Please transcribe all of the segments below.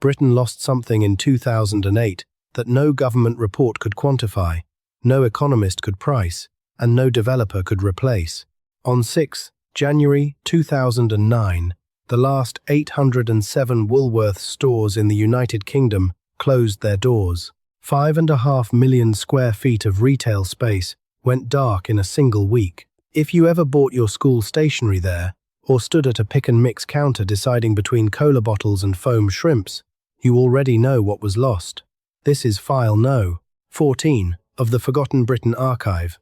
Britain lost something in 2008 that no government report could quantify, no economist could price, and no developer could replace. On 6 January 2009, the last 807 Woolworths stores in the United Kingdom closed their doors. 5.5 million square feet of retail space went dark in a single week. If you ever bought your school stationery there, or stood at a pick and mix counter deciding between cola bottles and foam shrimps, you already know what was lost. This is File No. 14 of the Forgotten Britain Archive.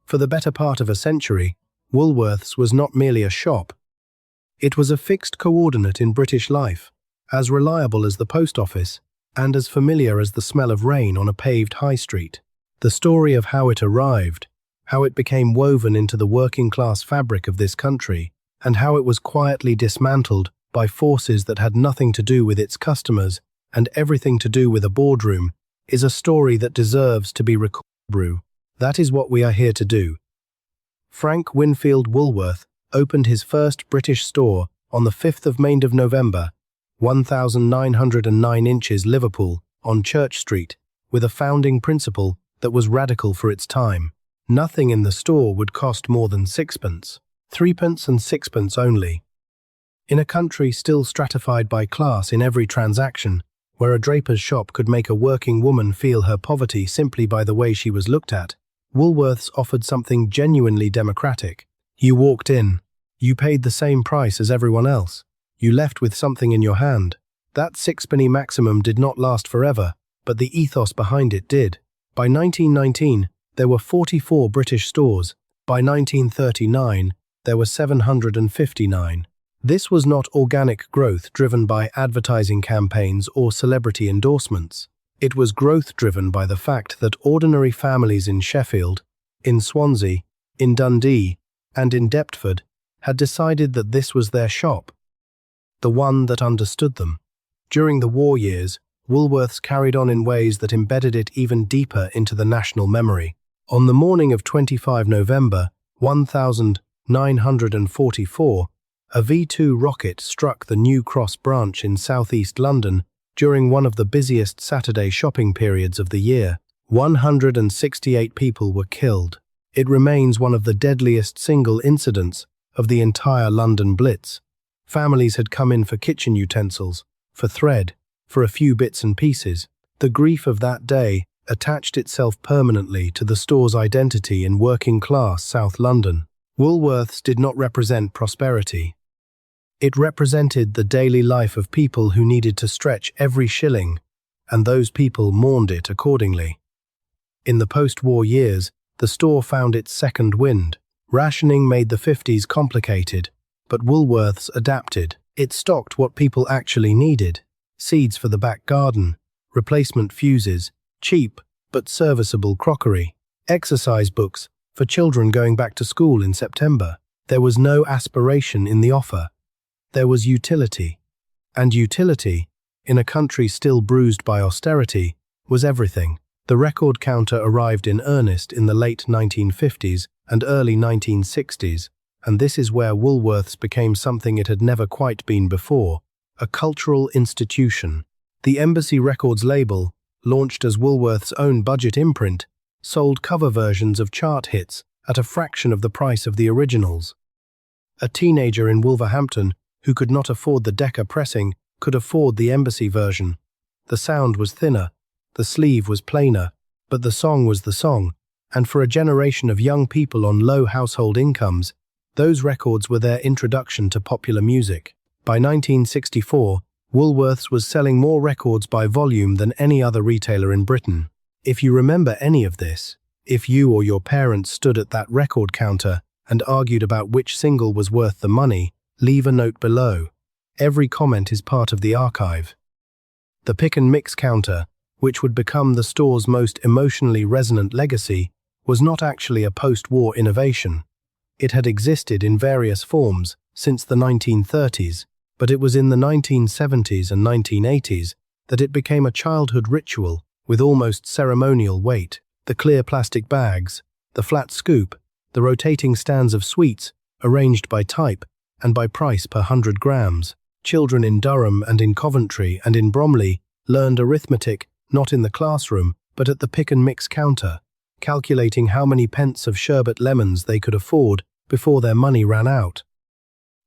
For the better part of a century, Woolworths was not merely a shop. It was a fixed coordinate in British life, as reliable as the post office, and as familiar as the smell of rain on a paved high street. The story of how it arrived, how it became woven into the working-class fabric of this country, and how it was quietly dismantled by forces that had nothing to do with its customers and everything to do with a boardroom, is a story that deserves to be recorded. That is what we are here to do. Frank Winfield Woolworth opened his first British store on the 5th of November, 1909 inches, Liverpool, on Church Street, with a founding principle that was radical for its time. Nothing in the store would cost more than sixpence, threepence and sixpence only. In a country still stratified by class in every transaction, where a draper's shop could make a working woman feel her poverty simply by the way she was looked at, Woolworths offered something genuinely democratic. You walked in, you paid the same price as everyone else, you left with something in your hand. That sixpenny maximum did not last forever, but the ethos behind it did. By 1919, there were 44 British stores. By 1939, there were 759. This was not organic growth driven by advertising campaigns or celebrity endorsements. It was growth driven by the fact that ordinary families in Sheffield, in Swansea, in Dundee, and in Deptford had decided that this was their shop, the one that understood them. During the war years, Woolworths carried on in ways that embedded it even deeper into the national memory. On the morning of 25 November 1944, a V-2 rocket struck the New Cross branch in southeast London during one of the busiest Saturday shopping periods of the year. 168 people were killed. It remains one of the deadliest single incidents of the entire London Blitz. Families had come in for kitchen utensils, for thread, for a few bits and pieces. The grief of that day attached itself permanently to the store's identity in working-class South London. Woolworths did not represent prosperity. It represented the daily life of people who needed to stretch every shilling, and those people mourned it accordingly. In the post-war years, the store found its second wind. Rationing made the 50s complicated, but Woolworths adapted. It stocked what people actually needed: seeds for the back garden, replacement fuses, cheap but serviceable crockery, exercise books for children going back to school in September. There was no aspiration in the offer. There was utility. And utility, in a country still bruised by austerity, was everything. The record counter arrived in earnest in the late 1950s and early 1960s, and this is where Woolworths became something it had never quite been before: a cultural institution. The Embassy Records label, launched as Woolworths' own budget imprint, sold cover versions of chart hits at a fraction of the price of the originals. A teenager in Wolverhampton who could not afford the Decca pressing could afford the Embassy version. The sound was thinner, the sleeve was plainer, but the song was the song, and for a generation of young people on low household incomes, those records were their introduction to popular music. By 1964, Woolworths was selling more records by volume than any other retailer in Britain. If you remember any of this, if you or your parents stood at that record counter and argued about which single was worth the money, leave a note below. Every comment is part of the archive. The pick and mix counter, which would become the store's most emotionally resonant legacy, was not actually a post-war innovation. It had existed in various forms since the 1930s, but it was in the 1970s and 1980s that it became a childhood ritual with almost ceremonial weight. The clear plastic bags, the flat scoop, the rotating stands of sweets arranged by type and by price per 100 grams. Children in Durham and in Coventry and in Bromley learned arithmetic not in the classroom but at the pick and mix counter, calculating how many pence of sherbet lemons they could afford before their money ran out.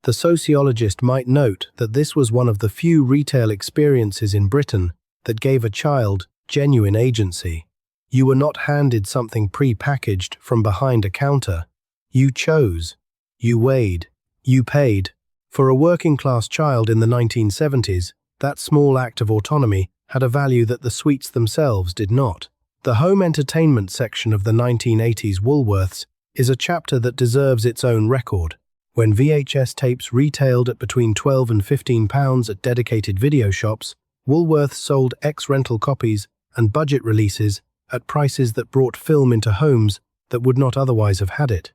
The sociologist might note that this was one of the few retail experiences in Britain that gave a child genuine agency. You were not handed something pre-packaged from behind a counter. You chose, you weighed, you paid. For a working-class child in the 1970s, that small act of autonomy had a value that the sweets themselves did not. The home entertainment section of the 1980s Woolworths is a chapter that deserves its own record. When VHS tapes retailed at between £12 and £15 at dedicated video shops, Woolworths sold ex-rental copies and budget releases at prices that brought film into homes that would not otherwise have had it.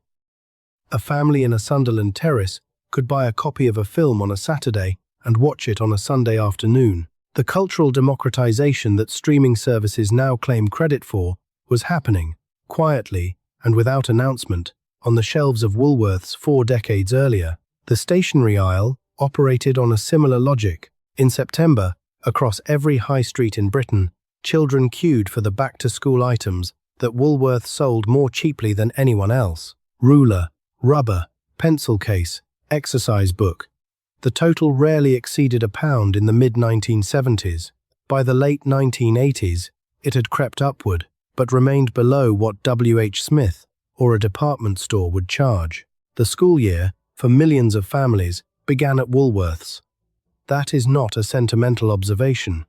A family in a Sunderland terrace could buy a copy of a film on a Saturday and watch it on a Sunday afternoon. The cultural democratization that streaming services now claim credit for was happening, quietly and without announcement, on the shelves of Woolworths 4 decades earlier. The stationery aisle operated on a similar logic. In September, across every high street in Britain, children queued for the back-to-school items that Woolworths sold more cheaply than anyone else. Ruler, rubber, pencil case, exercise book. The total rarely exceeded £1 in the mid-1970s. By the late 1980s, it had crept upward, but remained below what W.H. Smith or a department store would charge. The school year, for millions of families, began at Woolworths. That is not a sentimental observation.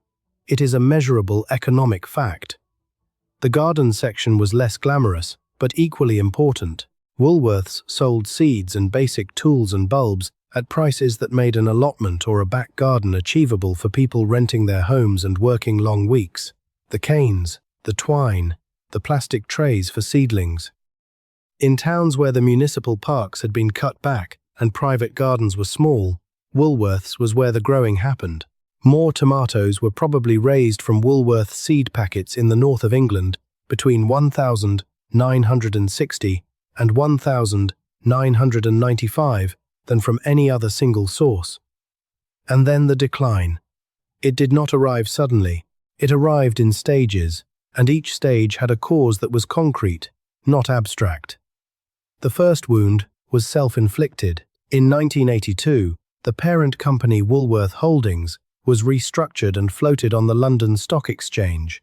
It is a measurable economic fact. The garden section was less glamorous, but equally important. Woolworths sold seeds and basic tools and bulbs at prices that made an allotment or a back garden achievable for people renting their homes and working long weeks. The canes, the twine, the plastic trays for seedlings. In towns where the municipal parks had been cut back and private gardens were small, Woolworths was where the growing happened. More tomatoes were probably raised from Woolworths seed packets in the north of England between 1960 and 1995 than from any other single source. And then the decline. It did not arrive suddenly. It arrived in stages, and each stage had a cause that was concrete, not abstract. The first wound was self-inflicted. In 1982, the parent company Woolworth Holdings was restructured and floated on the London Stock Exchange.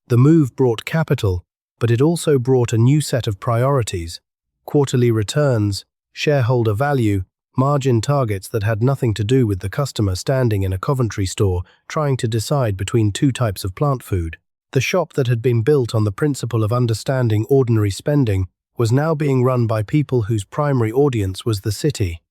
The move brought capital, but it also brought a new set of priorities: quarterly returns, shareholder value, margin targets that had nothing to do with the customer standing in a Coventry store trying to decide between 2 types of plant food. The shop that had been built on the principle of understanding ordinary spending was now being run by people whose primary audience was the city.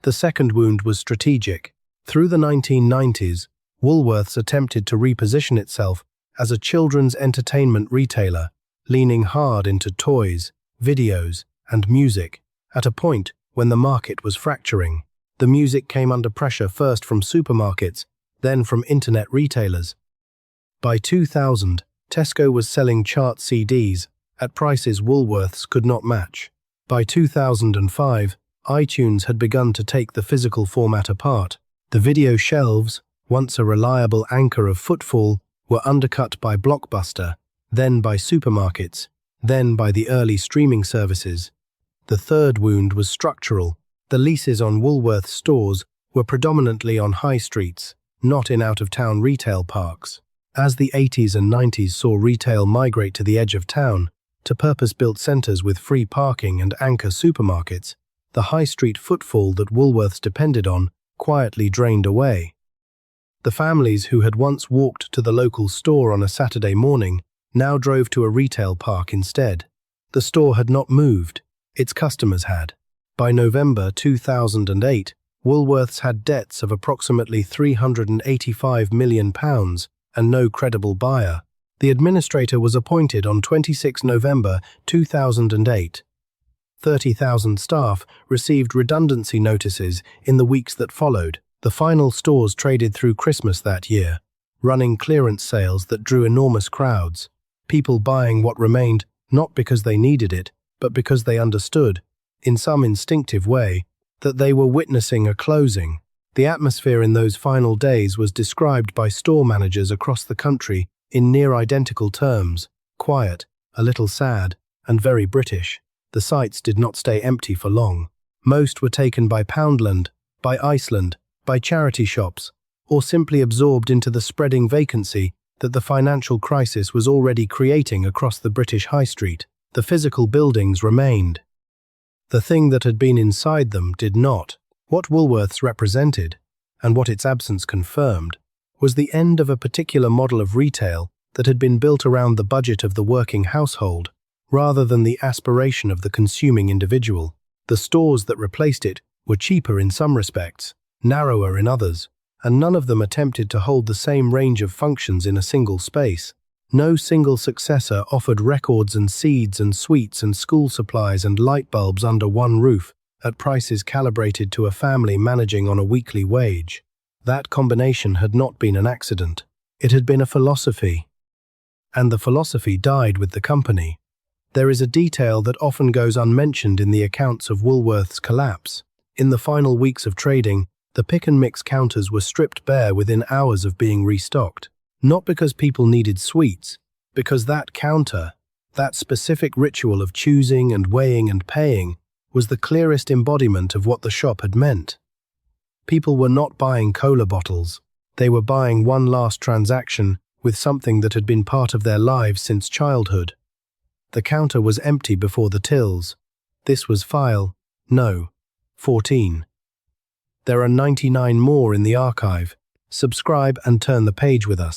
The second wound was strategic. Through the 1990s, Woolworths attempted to reposition itself as a children's entertainment retailer, leaning hard into toys, videos, and music. At a point when the market was fracturing, the music came under pressure first from supermarkets, then from internet retailers. By 2000, Tesco was selling chart CDs at prices Woolworths could not match. By 2005, iTunes had begun to take the physical format apart. The video shelves, once a reliable anchor of footfall, were undercut by Blockbuster, then by supermarkets, then by the early streaming services. The third wound was structural. The leases on Woolworths stores were predominantly on high streets, not in out-of-town retail parks. As the 80s and 90s saw retail migrate to the edge of town, to purpose-built centres with free parking and anchor supermarkets, the high street footfall that Woolworths depended on quietly drained away. The families who had once walked to the local store on a Saturday morning now drove to a retail park instead. The store had not moved, its customers had. By November 2008, Woolworths had debts of approximately £385 million and no credible buyer. The administrator was appointed on 26 November 2008. 30,000 staff received redundancy notices in the weeks that followed. The final stores traded through Christmas that year, running clearance sales that drew enormous crowds, people buying what remained not because they needed it, but because they understood, in some instinctive way, that they were witnessing a closing. The atmosphere in those final days was described by store managers across the country in near identical terms: quiet, a little sad, and very British. The sites did not stay empty for long. Most were taken by Poundland, by Iceland, by charity shops, or simply absorbed into the spreading vacancy that the financial crisis was already creating across the British high street. The physical buildings remained. The thing that had been inside them did not. What Woolworths represented, and what its absence confirmed, was the end of a particular model of retail that had been built around the budget of the working household, rather than the aspiration of the consuming individual. The stores that replaced it were cheaper in some respects, narrower in others, and none of them attempted to hold the same range of functions in a single space. No single successor offered records and seeds and sweets and school supplies and light bulbs under one roof, at prices calibrated to a family managing on a weekly wage. That combination had not been an accident. It had been a philosophy. And the philosophy died with the company. There is a detail that often goes unmentioned in the accounts of Woolworths' collapse. In the final weeks of trading, the pick and mix counters were stripped bare within hours of being restocked. Not because people needed sweets, because that counter, that specific ritual of choosing and weighing and paying, was the clearest embodiment of what the shop had meant. People were not buying cola bottles. They were buying one last transaction with something that had been part of their lives since childhood. The counter was empty before the tills. This was file, no, 14. There are 99 more in the archive. Subscribe and turn the page with us.